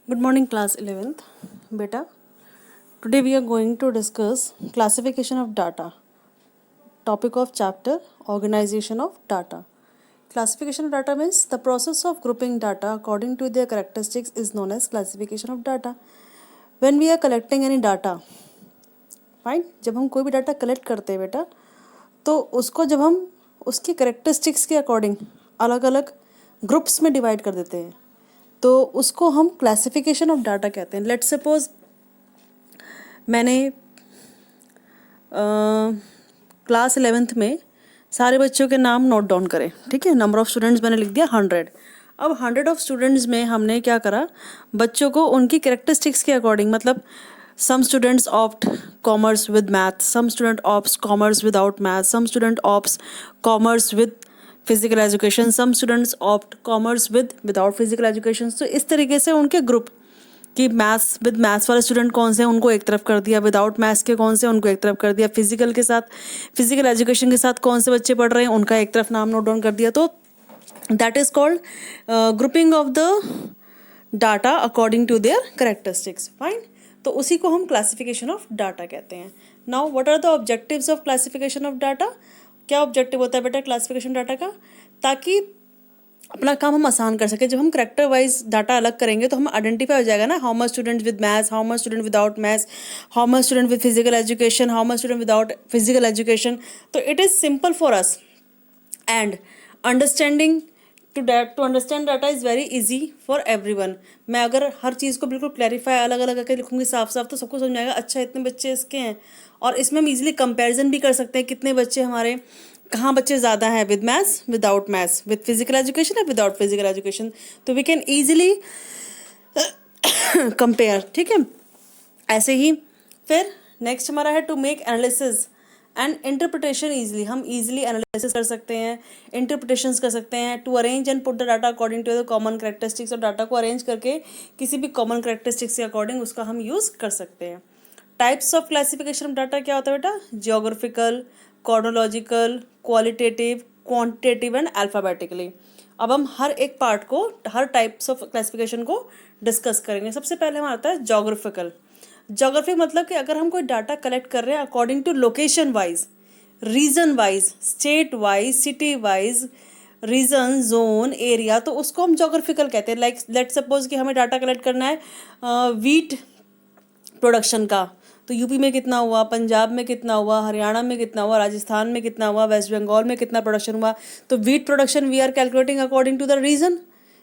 Good morning, class 11th. Beta, today we are going to discuss classification of data. Topic of chapter organization of data. Classification of data means the process of grouping data according to their characteristics is known as classification of data. When we are collecting any data, fine, जब हम कोई भी data collect करते हैं बेटा, तो उसको जब हम उसकी करेक्टरिस्टिक्स के अकॉर्डिंग अलग अलग ग्रुप्स में डिवाइड कर देते हैं, तो उसको हम क्लासिफिकेशन ऑफ डाटा कहते हैं. लेट्स सपोज मैंने क्लास 11th में सारे बच्चों के नाम नोट डाउन करे, ठीक है. नंबर ऑफ़ स्टूडेंट्स मैंने लिख दिया 100. अब 100 ऑफ स्टूडेंट्स में हमने क्या करा, बच्चों को उनकी कैरेक्टरिस्टिक्स के अकॉर्डिंग, मतलब some students opt commerce with math, some student opts commerce without math, some student opts commerce with physical education, some students opt commerce with without physical education. तो इस तरीके से उनके ग्रुप कि मैथ्स विद मैथ्स वाले student कौन से हैं उनको एक तरफ कर दिया, विदाउट मैथ्स के कौन से उनको एक तरफ कर दिया, फिजिकल के साथ फिजिकल एजुकेशन के साथ कौन से बच्चे पढ़ रहे हैं उनका एक तरफ नाम नोट डाउन कर दिया. तो that is called grouping of the data according to their characteristics. Fine, तो उसी को हम क्लासिफिकेशन ऑफ डाटा कहते हैं. Now what are the objectives of classification of data. क्या ऑब्जेक्टिव होता है बेटा क्लासिफिकेशन डाटा का, ताकि अपना काम हम आसान कर सकें. जब हम करेक्टर वाइज डाटा अलग करेंगे तो हम आइडेंटिफाई हो जाएगा ना, how much student with maths, how much student without maths, how much student with physical education, how much student without physical education. तो it is simple for us and understanding to understand data is very easy for everyone. मैं अगर हर चीज़ को बिल्कुल clarify अलग अलग करके लिखूंगी साफ साफ, तो सबको समझ में आएगा अच्छा इतने बच्चे इसके हैं. और इसमें हम इजीली कंपैरिजन भी कर सकते हैं कितने बच्चे हमारे, कहाँ बच्चे ज़्यादा हैं with maths, without maths, with physical education या विदाउट फिजिकल एजुकेशन. तो वी कैन ईजिली कंपेयर. ठीक है, ऐसे ही फिर नेक्स्ट हमारा है to make analysis and interpretation easily. हम ईजिली एनालिसिस कर सकते हैं, इंटरप्रिटेशंस कर सकते हैं. To arrange and put the data according to the common characteristics. और डाटा को अरेंज करके किसी भी कॉमन करेक्टरिस्टिक्स के अकॉर्डिंग उसका हम यूज़ कर सकते हैं. Types of classification of data क्या होता है बेटा, geographical, chronological, qualitative, quantitative and alphabetically. अब हम हर एक पार्ट को, हर टाइप्स ऑफ क्लासिफिकेशन को डिस्कस करेंगे. सबसे पहले हमारा आता है जोग्राफिकल. जोग्राफी मतलब कि अगर हम कोई डाटा कलेक्ट कर रहे हैं according to location wise, region wise, state wise, city wise, region, zone, area, तो उसको हम जोग्राफिकल कहते हैं. लाइक लेट सपोज कि हमें डाटा कलेक्ट करना है वीट प्रोडक्शन का, तो यूपी में कितना हुआ, पंजाब में कितना हुआ, हरियाणा में कितना हुआ, राजस्थान में कितना हुआ, वेस्ट बंगाल में कितना प्रोडक्शन हुआ. तो wheat production we are calculating according to the region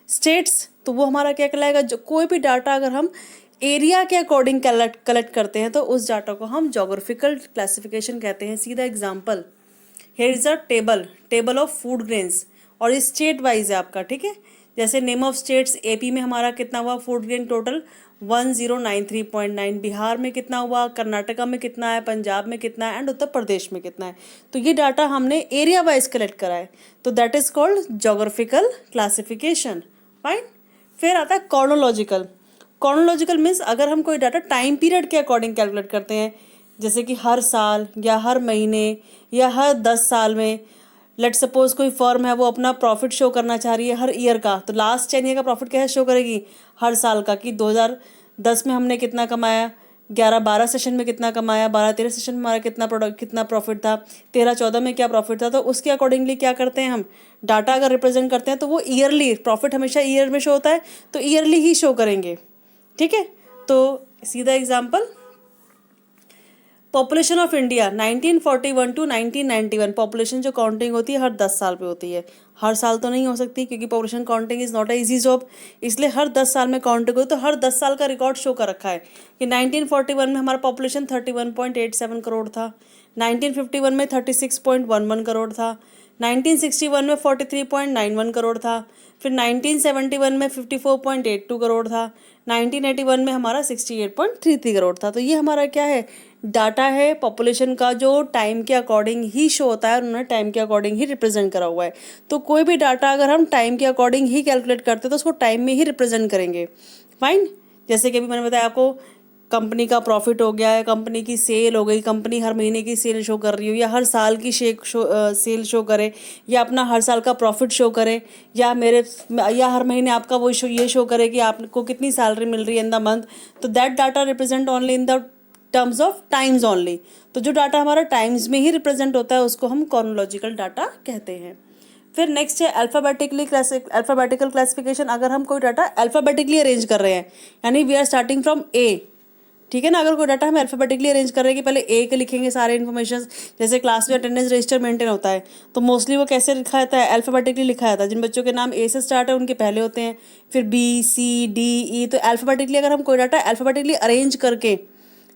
states. तो वो हमारा क्या कहलाएगा, जो कोई भी डाटा अगर हम एरिया के अकॉर्डिंग कलेक्ट करते हैं तो उस डाटा को हम जोग्राफिकल क्लासिफिकेशन कहते हैं. सीधा example, here is a table of food grains, और ये स्टेट वाइज है आपका. ठीक है, जैसे नेम ऑफ स्टेट्स, एपी में हमारा कितना हुआ फूड ग्रेन टोटल 1093.9, बिहार में कितना हुआ, कर्नाटका में कितना है, पंजाब में कितना है एंड उत्तर प्रदेश में कितना है. तो ये डाटा हमने एरिया वाइज कलेक्ट करा है, तो that is called geographical classification. Fine, फिर आता है कॉर्नोलॉजिकल. कॉर्नोलॉजिकल मीन्स अगर हम कोई डाटा टाइम पीरियड के अकॉर्डिंग कैलकुलेट करते हैं, जैसे कि हर साल या हर महीने या हर 10 साल में. लेट सपोज कोई फर्म है वो अपना प्रॉफिट शो करना चाह रही है हर ईयर का, तो लास्ट 10 ईयर का प्रॉफिट कैसे शो करेगी, हर साल का, कि 2010 में हमने कितना कमाया, 11-12 सेशन में कितना कमाया, 12-13 सेशन में हमारा कितना प्रॉफिट था, 13-14 में क्या प्रॉफिट था. तो उसके अकॉर्डिंगली क्या करते हैं हम, डाटा अगर रिप्रेजेंट करते हैं तो वो ईयरली, प्रॉफिट हमेशा ईयर में शो होता है तो ईयरली ही शो करेंगे. ठीक है, तो सीधा example, population of India 1941 to 1991. Population जो काउंटिंग होती है हर 10 साल पे होती है, हर साल तो नहीं हो सकती क्योंकि population counting is not a easy job. इसलिए हर 10 साल में काउंटिंग हो, तो हर 10 साल का रिकॉर्ड शो कर रखा है कि 1941 में हमारा पॉपुलेशन 31.87 करोड़ था, 1951 में 36.11 करोड़ था, 1961 में 43.91 करोड़ था, फिर 1971 में 54.82 करोड़ था, 1981 में हमारा 68.33 करोड़ था. तो ये हमारा क्या है, डाटा है पॉपुलेशन का जो टाइम के अकॉर्डिंग ही शो होता है और उन्होंने टाइम के अकॉर्डिंग ही रिप्रेजेंट करा हुआ है. तो कोई भी डाटा अगर हम टाइम के अकॉर्डिंग ही कैलकुलेट करते हैं तो उसको टाइम में ही रिप्रेजेंट करेंगे. फाइन, जैसे कि अभी मैंने बताया आपको कंपनी का प्रॉफिट हो गया है, कंपनी की सेल हो गई, कंपनी हर महीने की सेल शो कर रही हो, या हर साल की सेल शो करे, या अपना हर साल का प्रॉफिट शो करे, या हर महीने आपका वो ये शो करे कि आपको कितनी सैलरी मिल रही है इन द मंथ। तो that data represent only in the terms of times only. तो जो डाटा हमारा टाइम्स में ही रिप्रेजेंट होता है उसको हम क्रोनोलॉजिकल डाटा कहते हैं। फिर नेक्स्ट है अल्फ़ाबेटिकल क्लासिफिकेशन। अगर हम कोई डाटा अल्फ़ाबेटिकली अरेंज कर रहे हैं, यानी वी आर स्टार्टिंग फ्रॉम ए, ठीक है ना। अगर कोई डाटा हम अल्फ़ाबेटिकली अरेंज कर रहे हैं कि पहले ए के लिखेंगे सारे इन्फॉर्मेशन, जैसे क्लास में अटेंडेंस रजिस्टर मेंटेन होता है, तो मोस्टली वो कैसे लिखा जाता है, अल्फ़ाबेटिकली लिखा जाता है। जिन बच्चों के नाम ए से स्टार्ट है उनके पहले होते हैं, फिर बी, सी, डी, ई। तो अल्फ़ाबेटिकली अगर हम कोई डाटा अल्फ़ाबेटिकली अरेंज करके,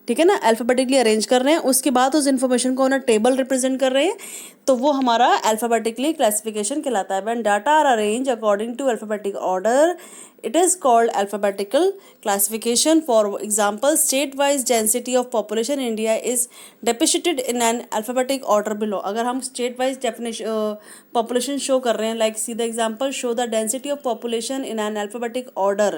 ठीक है ना, अल्फ़ाबेटिकली अरेंज कर रहे हैं, उसके बाद उस इन्फॉर्मेशन को ना टेबल रिप्रेजेंट कर रहे हैं, तो वो हमारा अल्फ़ाबेटिकली क्लासिफिकेशन कहलाता है। When data are arrange according to alphabetic order, it is called alphabetical classification. For example, state wise density of population in India is depicted in an alphabetic order below. अगर हम state wise population show कर रहे हैं, like see the example, show the density of population in an alphabetic order.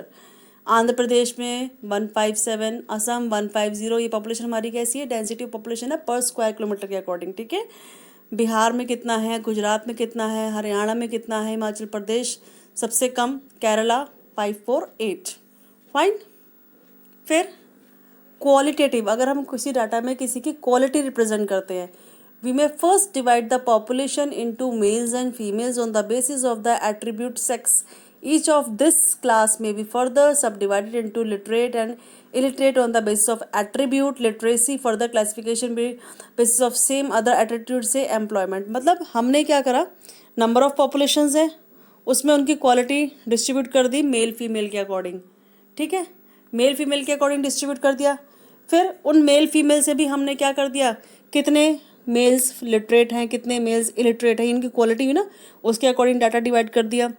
Andhra Pradesh में 157, असम 150, ये population हमारी कैसी है, डेंसिटी ऑफ पॉपुलेशन है पर स्क्वायर किलोमीटर के अकॉर्डिंग, ठीक है। बिहार में कितना है, गुजरात में कितना है, हरियाणा में कितना है, हिमाचल प्रदेश सबसे कम, केरला 548, फाइन। फिर क्वालिटेटिव, अगर हम किसी डाटा में किसी की क्वालिटी रिप्रेजेंट करते हैं, we may first divide the population into males and females on the basis of the attribute sex. Each of this class may be further subdivided into literate and illiterate on the basis of attribute literacy. Further classification be basis of same other attribute से employment। मतलब हमने क्या करा, number of populations है, उसमें उनकी quality distribute कर दी male female के अकॉर्डिंग, ठीक है, मेल फीमेल के अकॉर्डिंग डिस्ट्रीब्यूट कर दिया। फिर उन मेल फीमेल से भी हमने क्या कर दिया, कितने मेल्स लिटरेट हैं, कितने मेल्स इलिटरेट हैं, इनकी क्वालिटी भी ना उसके अकॉर्डिंग डाटा डिवाइड कर दिया।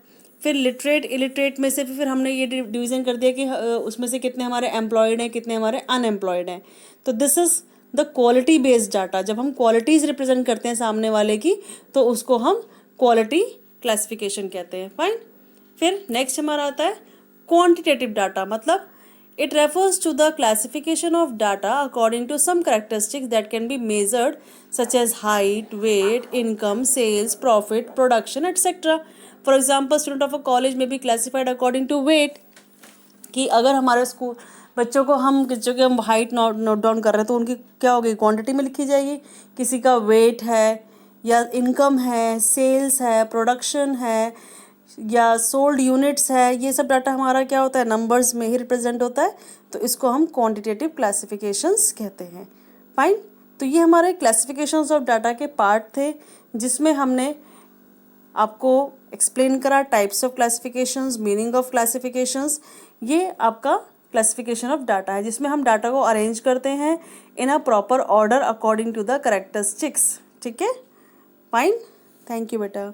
फिर लिटरेट इलिटरेट में से फिर हमने ये डिवीज़न कर दिया कि उसमें से कितने हमारे एम्प्लॉयड हैं, कितने हमारे अनएम्प्लॉयड हैं। तो this is the quality based data. जब हम क्वालिटीज़ रिप्रेजेंट करते हैं सामने वाले की, तो उसको हम क्वालिटी क्लासिफिकेशन कहते हैं, फाइन। फिर नेक्स्ट हमारा आता है क्वांटिटेटिव डाटा। मतलब it refers to the classification of data according to some characteristics that can be measured, such as height, weight, income, sales, profit, production, etc. For example, student of a college may be classified according to weight, कि अगर हमारे school बच्चों को हम height note down कर रहे हैं तो उनकी क्या होगी, क्वांटिटी में लिखी जाएगी। किसी का वेट है, या इनकम है, सेल्स है, प्रोडक्शन है, या सोल्ड यूनिट्स है, ये सब डाटा हमारा क्या होता है, नंबर्स में ही रिप्रेजेंट होता है। तो इसको हम क्वांटिटेटिव क्लासिफिकेशंस कहते हैं, फाइन। तो ये हमारे क्लासिफिकेशंस ऑफ डाटा के पार्ट थे, जिसमें हमने आपको एक्सप्लेन करा types of classifications, meaning of classifications. ये आपका क्लासिफिकेशन ऑफ डाटा है, जिसमें हम डाटा को अरेंज करते हैं in a proper order according to the characteristics, ठीक है, फाइन। थैंक यू बेटा।